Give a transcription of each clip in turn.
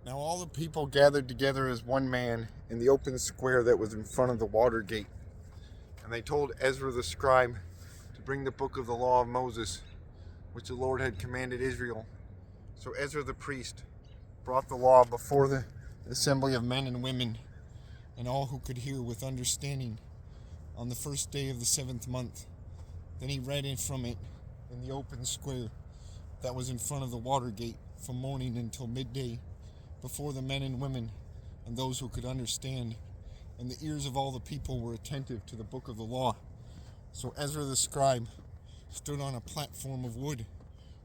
Now all the people gathered together as one man in the open square that was in front of the water gate. And they told Ezra the scribe to bring the book of the law of Moses, which the Lord had commanded Israel. So Ezra the priest brought the law before the assembly of men and women, and all who could hear with understanding, on the first day of the 7th month. Then he read in from it in the open square that was in front of the water gate from morning until midday, before the men and women and those who could understand. And the ears of all the people were attentive to the book of the law. So Ezra the scribe stood on a platform of wood,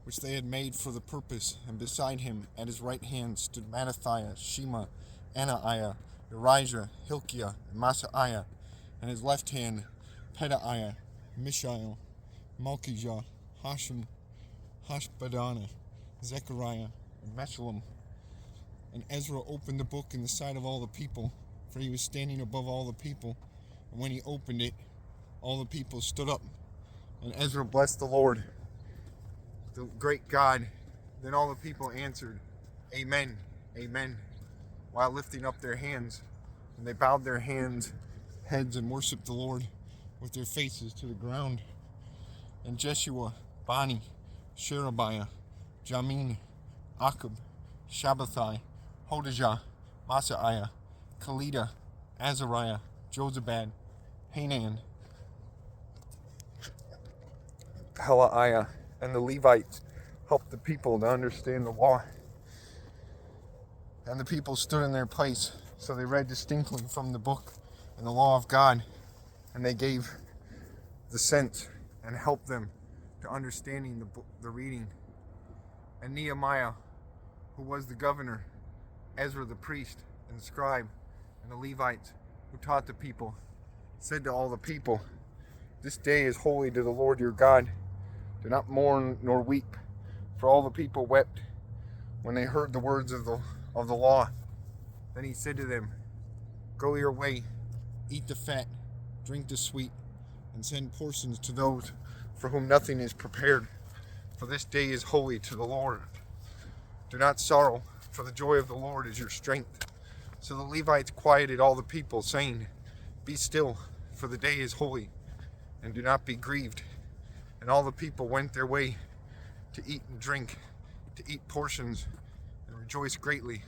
which they had made for the purpose, and beside him at his right hand stood Mattithiah, Shema, Anaiah, Urijah, Hilkiah, and Maaseiah, and his left hand Pedaiah, Mishael, Malchijah, Hashem, Hashbaddanah, Zechariah, and Meshullam. And Ezra opened the book in the sight of all the people, for he was standing above all the people. And when he opened it, all the people stood up. And Ezra blessed the Lord, the great God. Then all the people answered, Amen, Amen, while lifting up their hands. And they bowed their heads and worshipped the Lord with their faces to the ground. And Jeshua, Bani, Sherebiah, Jamin, Akab, Shabbathai, Hodijah, Maaseiah, Kelida, Azariah, Jozabad, Hanan, Helaiah, and the Levites helped the people to understand the law. And the people stood in their place, so they read distinctly from the book and the law of God, and they gave the sense and helped them to understanding the reading. And Nehemiah, who was the governor, Ezra the priest and the scribe, and the Levites who taught the people, said to all the people, This day is holy to the Lord your God. Do not mourn nor weep. For all the people wept when they heard the words of the law. Then he said to them, Go your way, eat the fat, drink the sweet, and send portions to those for whom nothing is prepared. For this day is holy to the Lord. Do not sorrow, for the joy of the Lord is your strength. So the Levites quieted all the people, saying, Be still, for the day is holy, and do not be grieved. And all the people went their way to eat and drink, to eat portions, and rejoice greatly,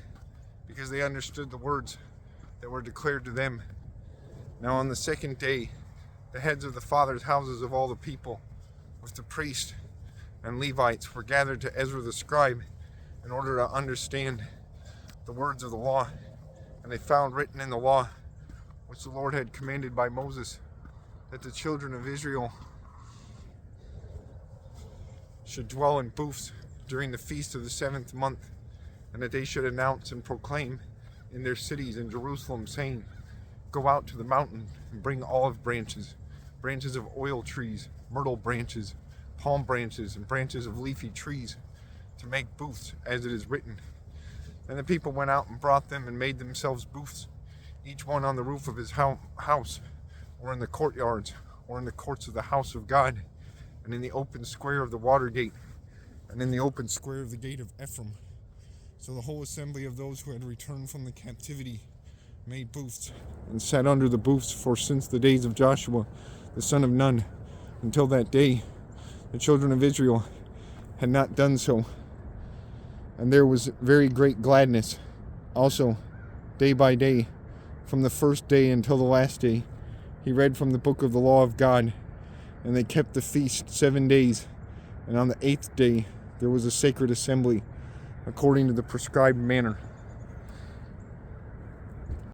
because they understood the words that were declared to them. Now on the second day, the heads of the fathers' houses of all the people, with the priests and Levites, were gathered to Ezra the scribe in order to understand the words of the law. And they found written in the law, which the Lord had commanded by Moses, that the children of Israel should dwell in booths during the feast of the 7th month, and that they should announce and proclaim in their cities in Jerusalem, saying, Go out to the mountain and bring olive branches, branches of oil trees, myrtle branches, palm branches, and branches of leafy trees, to make booths, as it is written. And the people went out and brought them and made themselves booths, each one on the roof of his house, or in the courtyards, or in the courts of the house of God, and in the open square of the water gate, and in the open square of the gate of Ephraim. So the whole assembly of those who had returned from the captivity made booths, and sat under the booths, for since the days of Joshua, the son of Nun, until that day, the children of Israel had not done so. And there was very great gladness, also, day by day, from the first day until the last day. He read from the book of the law of God, and they kept the feast 7 days. And on the 8th day, there was a sacred assembly, according to the prescribed manner.